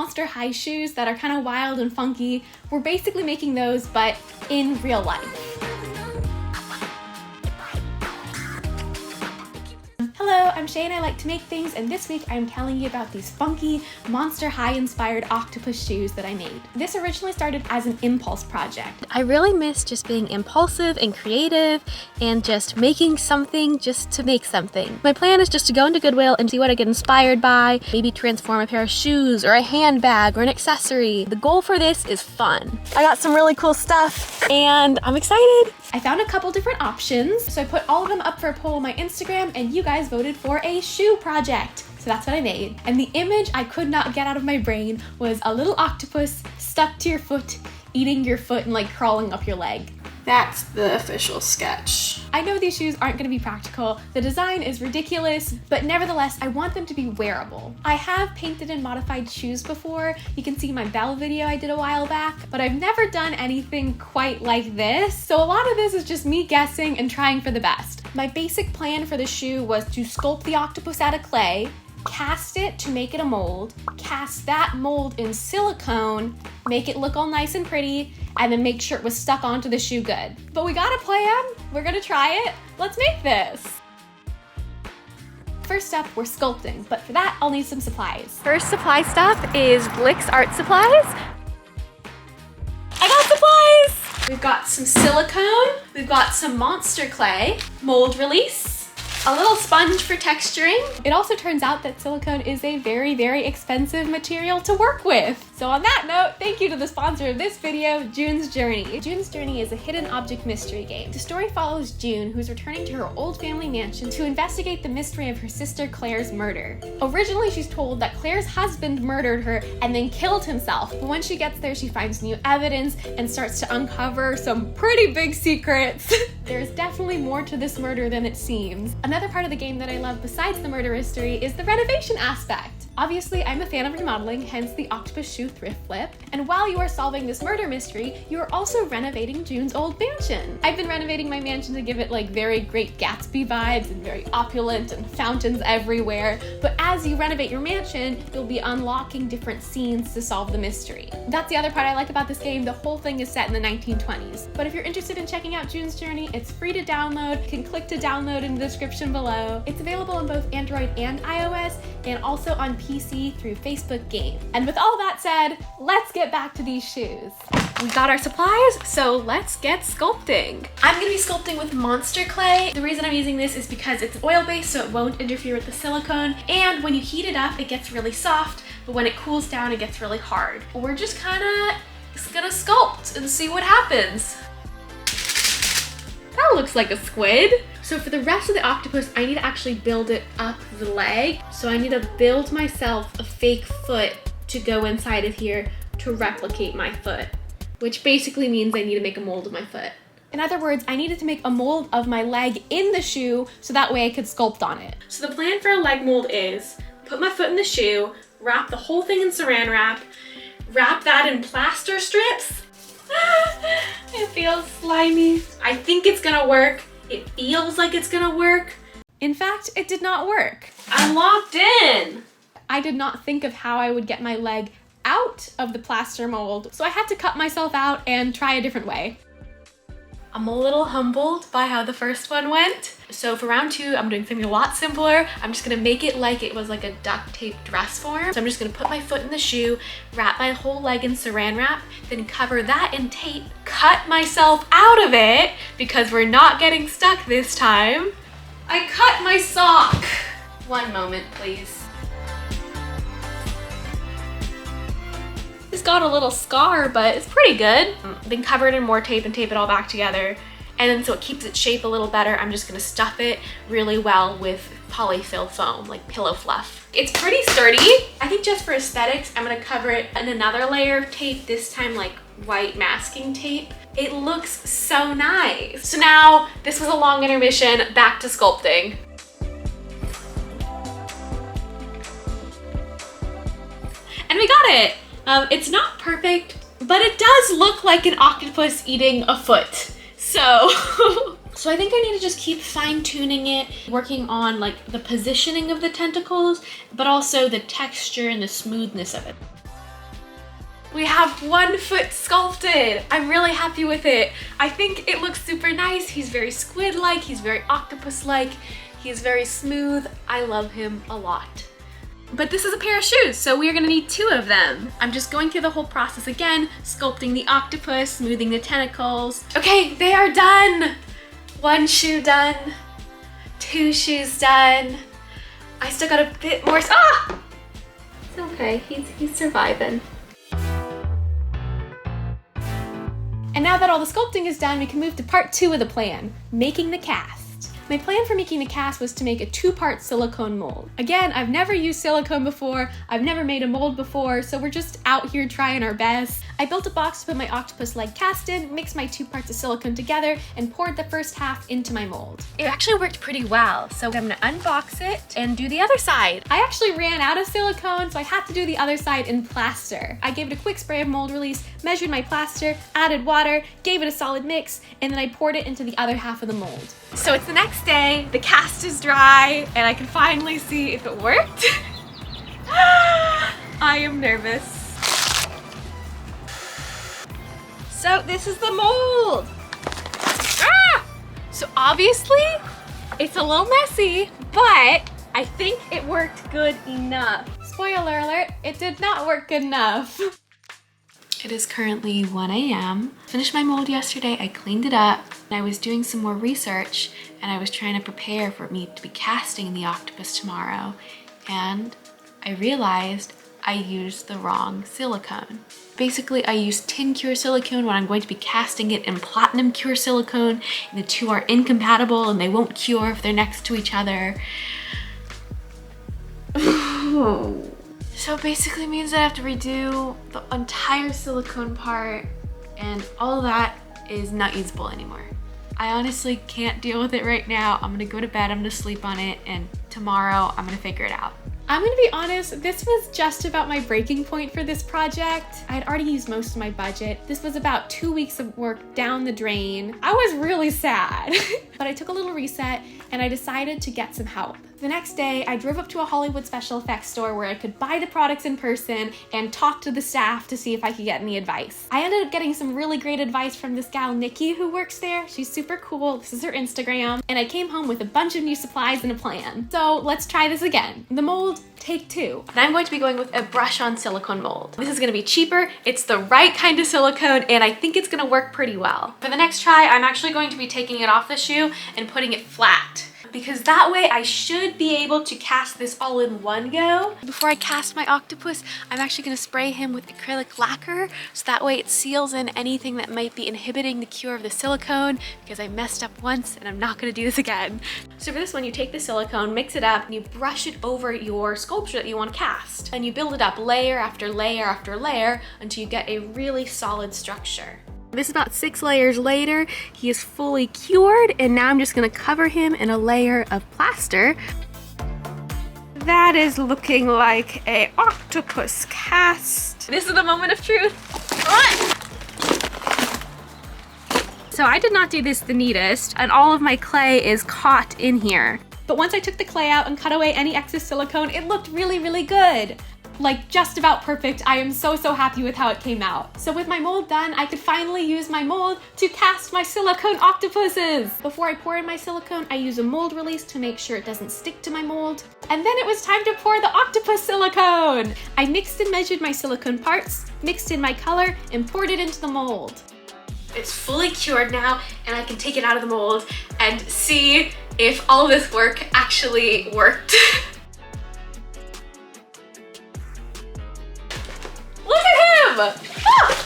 Monster High shoes that are kind of wild and funky. We're basically making those, but in real life. Hello, I'm Shay and I like to make things, and this week I'm telling you about these funky Monster High inspired octopus shoes that I made. This originally started as an impulse project. I really miss just being impulsive and creative and just making something just to make something. My plan is just to go into Goodwill and see what I get inspired by, maybe transform a pair of shoes or a handbag or an accessory. The goal for this is fun. I got some really cool stuff and I'm excited. I found a couple different options, so I put all of them up for a poll on my Instagram, and you guys voted for a shoe project. So that's what I made. And the image I could not get out of my brain was a little octopus stuck to your foot, eating your foot and like crawling up your leg. That's the official sketch. I know these shoes aren't gonna be practical. The design is ridiculous, but nevertheless, I want them to be wearable. I have painted and modified shoes before. You can see my Belle video I did a while back, but I've never done anything quite like this. So a lot of this is just me guessing and trying for the best. My basic plan for the shoe was to sculpt the octopus out of clay, cast it to make it a mold, cast that mold in silicone, make it look all nice and pretty, and then make sure it was stuck onto the shoe good. But we got a plan, we're gonna try it, let's make this. First up, we're sculpting, but for that, I'll need some supplies. First supply stop is Blick's Art Supplies. I got supplies! We've got some silicone, we've got some monster clay, mold release, a little sponge for texturing. It also turns out that silicone is a very, very expensive material to work with. So on that note, thank you to the sponsor of this video, June's Journey. June's Journey is a hidden object mystery game. The story follows June, who's returning to her old family mansion to investigate the mystery of her sister Claire's murder. Originally, she's told that Claire's husband murdered her and then killed himself. But when she gets there, she finds new evidence and starts to uncover some pretty big secrets. There's definitely more to this murder than it seems. Another part of the game that I love besides the murder mystery is the renovation aspect. Obviously, I'm a fan of remodeling, hence the Octopus Shoe thrift flip. And while you are solving this murder mystery, you are also renovating June's old mansion. I've been renovating my mansion to give it like very Great Gatsby vibes and very opulent and fountains everywhere. But as you renovate your mansion, you'll be unlocking different scenes to solve the mystery. That's the other part I like about this game. The whole thing is set in the 1920s. But if you're interested in checking out June's Journey, it's free to download. You can click to download in the description below. It's available on both Android and iOS, and also on PC through Facebook Game. And with all that said, let's get back to these shoes. We got our supplies, so let's get sculpting. I'm gonna be sculpting with monster clay. The reason I'm using this is because it's oil-based, so it won't interfere with the silicone. And when you heat it up, it gets really soft, but when it cools down, it gets really hard. We're just kinda gonna sculpt and see what happens. That looks like a squid. So for the rest of the octopus, I need to actually build it up the leg. So I need to build myself a fake foot to go inside of here to replicate my foot, which basically means I need to make a mold of my foot. In other words, I needed to make a mold of my leg in the shoe so that way I could sculpt on it. So the plan for a leg mold is put my foot in the shoe, wrap the whole thing in saran wrap, wrap that in plaster strips. It feels slimy. I think it's gonna work. It feels like it's gonna work. In fact, it did not work. I'm locked in. I did not think of how I would get my leg out of the plaster mold, so I had to cut myself out and try a different way. I'm a little humbled by how the first one went. So for round two, I'm doing something a lot simpler. I'm just gonna make it like it was like a duct tape dress form. So I'm just gonna put my foot in the shoe, wrap my whole leg in saran wrap, then cover that in tape, cut myself out of it because we're not getting stuck this time. I cut my sock. One moment, please. It's got a little scar, but it's pretty good. Then cover it in more tape and tape it all back together. And then so it keeps its shape a little better, I'm just gonna stuff it really well with polyfill foam, like pillow fluff. It's pretty sturdy. I think just for aesthetics, I'm gonna cover it in another layer of tape, this time like white masking tape. It looks so nice. So now, this was a long intermission, back to sculpting. And we got it. It's not perfect, but it does look like an octopus eating a foot. So, so I think I need to just keep fine tuning it, working on like the positioning of the tentacles, but also the texture and the smoothness of it. We have 1 foot sculpted. I'm really happy with it. I think it looks super nice. He's very squid-like, he's very octopus-like, he's very smooth. I love him a lot. But this is a pair of shoes, so we are gonna need 2 of them. I'm just going through the whole process again, sculpting the octopus, smoothing the tentacles. Okay, they are done. 1 shoe done, 2 shoes done. I still got a bit more. Ah! It's okay, he's surviving. And now that all the sculpting is done, we can move to part 2 of the plan, making the cast. My plan for making the cast was to make a 2-part silicone mold. Again, I've never used silicone before, I've never made a mold before, so we're just out here trying our best. I built a box to put my octopus leg cast in, mixed my 2 parts of silicone together, and poured the first half into my mold. It actually worked pretty well, so I'm gonna unbox it and do the other side. I actually ran out of silicone, so I had to do the other side in plaster. I gave it a quick spray of mold release, measured my plaster, added water, gave it a solid mix, and then I poured it into the other half of the mold. So it's the next day, the cast is dry, and I can finally see if it worked. I am nervous. So this is the mold. Ah! So obviously, it's a little messy, but I think it worked good enough. Spoiler alert, it did not work good enough. It is currently 1 a.m. Finished my mold yesterday, I cleaned it up, and I was doing some more research, and I was trying to prepare for me to be casting the octopus tomorrow, and I realized I used the wrong silicone. Basically, I used tin cure silicone when I'm going to be casting it in platinum cure silicone, and the 2 are incompatible and they won't cure if they're next to each other. So it basically means I have to redo the entire silicone part, and all that is not usable anymore. I honestly can't deal with it right now. I'm gonna go to bed, I'm gonna sleep on it, and tomorrow I'm gonna figure it out. I'm gonna be honest, this was just about my breaking point for this project. I had already used most of my budget. This was about 2 weeks of work down the drain. I was really sad, but I took a little reset and I decided to get some help. The next day, I drove up to a Hollywood special effects store where I could buy the products in person and talk to the staff to see if I could get any advice. I ended up getting some really great advice from this gal, Nikki, who works there. She's super cool. This is her Instagram. And I came home with a bunch of new supplies and a plan. So let's try this again. The mold, take 2. And I'm going to be going with a brush-on silicone mold. This is gonna be cheaper, it's the right kind of silicone, and I think it's gonna work pretty well. For the next try, I'm actually going to be taking it off the shoe and putting it flat, because that way I should be able to cast this all in one go. Before I cast my octopus, I'm actually gonna spray him with acrylic lacquer, so that way it seals in anything that might be inhibiting the cure of the silicone, because I messed up once and I'm not gonna do this again. So for this one, you take the silicone, mix it up, and you brush it over your sculpture that you want to cast. And you build it up layer after layer after layer until you get a really solid structure. This is about 6 layers later. He is fully cured, and now I'm just gonna cover him in a layer of plaster. That is looking like a octopus cast. This is the moment of truth. So I did not do this the neatest, and all of my clay is caught in here. But once I took the clay out and cut away any excess silicone, it looked really, really good. Like just about perfect. I am so happy with how it came out. So with my mold done, I could finally use my mold to cast my silicone octopuses. Before I pour in my silicone, I use a mold release to make sure it doesn't stick to my mold. And then it was time to pour the octopus silicone. I mixed and measured my silicone parts, mixed in my color, and poured it into the mold. It's fully cured now, and I can take it out of the mold and see if all this work actually worked. Look at him! Ah!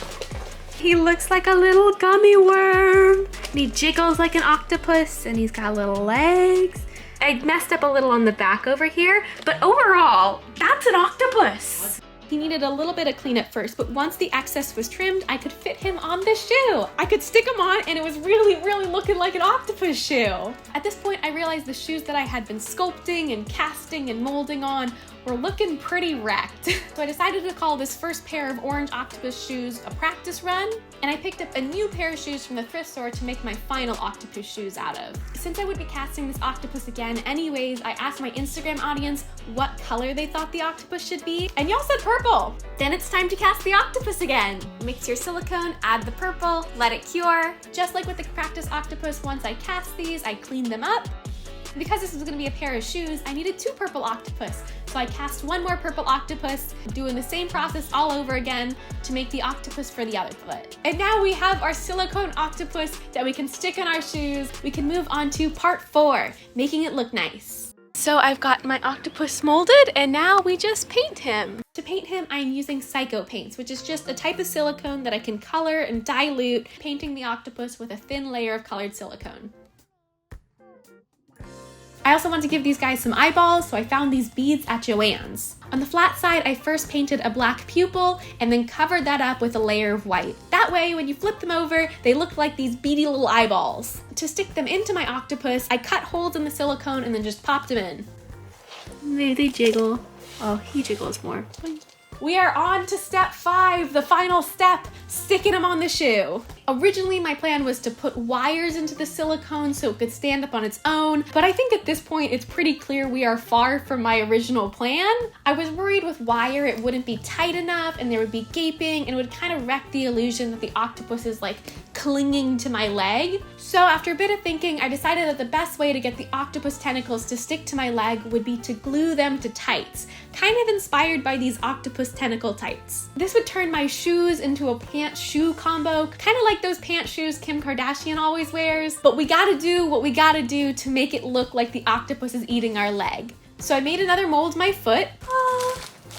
He looks like a little gummy worm. And he jiggles like an octopus, and he's got little legs. I messed up a little on the back over here, but overall, that's an octopus. He needed a little bit of cleanup first, but once the excess was trimmed, I could fit him on the shoe. I could stick him on, and it was really looking like an octopus shoe. At this point, I realized the shoes that I had been sculpting and casting and molding on we're looking pretty wrecked. So I decided to call this first pair of orange octopus shoes a practice run, and I picked up a new pair of shoes from the thrift store to make my final octopus shoes out of. Since I would be casting this octopus again anyways, I asked my Instagram audience what color they thought the octopus should be, and y'all said purple. Then it's time to cast the octopus again. Mix your silicone, add the purple, let it cure. Just like with the practice octopus, once I cast these, I cleaned them up. Because this was gonna be a pair of shoes, I needed 2 purple octopus. So I cast 1 more purple octopus, doing the same process all over again to make the octopus for the other foot. And now we have our silicone octopus that we can stick on our shoes. We can move on to part 4, making it look nice. So I've got my octopus molded, and now we just paint him. To paint him, I'm using Psycho paints, which is just a type of silicone that I can color and dilute, painting the octopus with a thin layer of colored silicone. I also want to give these guys some eyeballs, so I found these beads at Joann's. On the flat side, I first painted a black pupil and then covered that up with a layer of white. That way, when you flip them over, they look like these beady little eyeballs. To stick them into my octopus, I cut holes in the silicone and then just popped them in. They jiggle. Oh, he jiggles more. We are on to step 5, the final step, sticking them on the shoe. Originally, my plan was to put wires into the silicone so it could stand up on its own, but I think at this point it's pretty clear we are far from my original plan. I was worried with wire it wouldn't be tight enough and there would be gaping and it would kind of wreck the illusion that the octopus is like clinging to my leg. So after a bit of thinking, I decided that the best way to get the octopus tentacles to stick to my leg would be to glue them to tights, kind of inspired by these octopus tentacle tights. This would turn my shoes into a pant-shoe combo, kind of like those pant shoes Kim Kardashian always wears, but we gotta do what we gotta do to make it look like the octopus is eating our leg. So I made another mold of my foot,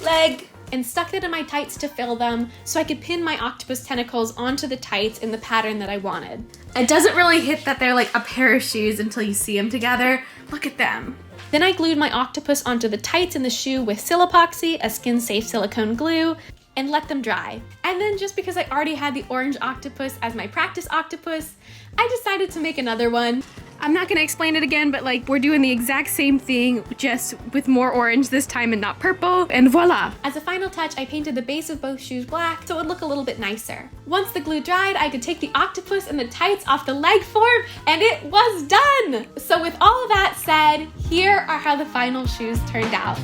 leg, and stuck it in my tights to fill them so I could pin my octopus tentacles onto the tights in the pattern that I wanted. It doesn't really hit that they're like a pair of shoes until you see them together. Look at them. Then I glued my octopus onto the tights in the shoe with Silopoxy, a skin-safe silicone glue, and let them dry. And then just because I already had the orange octopus as my practice octopus, I decided to make another one. I'm not gonna explain it again, but like we're doing the exact same thing, just with more orange this time and not purple, and voila! As a final touch, I painted the base of both shoes black so it would look a little bit nicer. Once the glue dried, I could take the octopus and the tights off the leg form, and it was done! So with all of that said, here are how the final shoes turned out.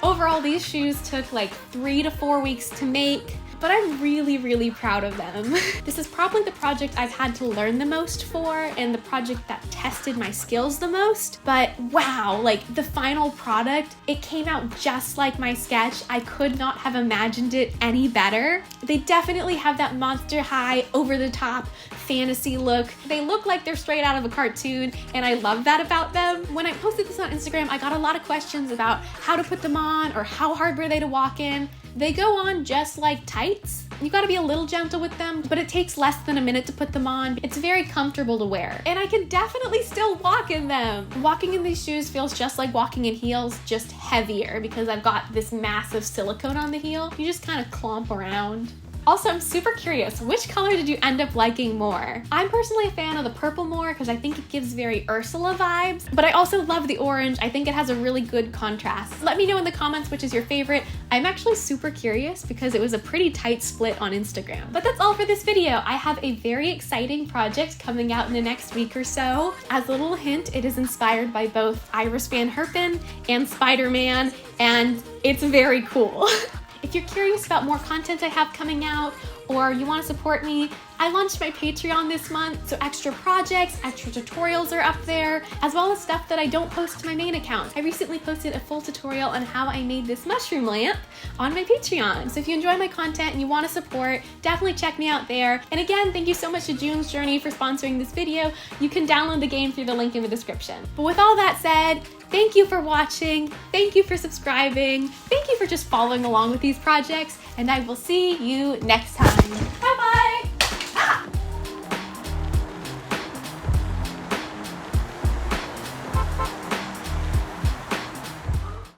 Overall, these shoes took like 3 to 4 weeks to make, but I'm really, really proud of them. This is probably the project I've had to learn the most for and the project that tested my skills the most. But wow, like the final product, it came out just like my sketch. I could not have imagined it any better. They definitely have that Monster High, over-the-top fantasy look. They look like they're straight out of a cartoon, and I love that about them. When I posted this on Instagram, I got a lot of questions about how to put them on or how hard were they to walk in. They go on just like tights. You gotta be a little gentle with them, but it takes less than a minute to put them on. It's very comfortable to wear, and I can definitely still walk in them. Walking in these shoes feels just like walking in heels, just heavier because I've got this massive silicone on the heel. You just kind of clomp around. Also, I'm super curious, which color did you end up liking more? I'm personally a fan of the purple more because I think it gives very Ursula vibes, but I also love the orange. I think it has a really good contrast. Let me know in the comments which is your favorite. I'm actually super curious because it was a pretty tight split on Instagram. But that's all for this video. I have a very exciting project coming out in the next week or so. As a little hint, it is inspired by both Iris Van Herpen and Spider-Man, and it's very cool. If you're curious about more content I have coming out, or you want to support me, I launched my Patreon this month, so extra projects, extra tutorials are up there, as well as stuff that I don't post to my main account. I recently posted a full tutorial on how I made this mushroom lamp on my Patreon. So if you enjoy my content and you want to support, definitely check me out there. And again, thank you so much to June's Journey for sponsoring this video. You can download the game through the link in the description. But with all that said, thank you for watching, thank you for subscribing, thank you for just following along with these projects, and I will see you next time. Bye bye!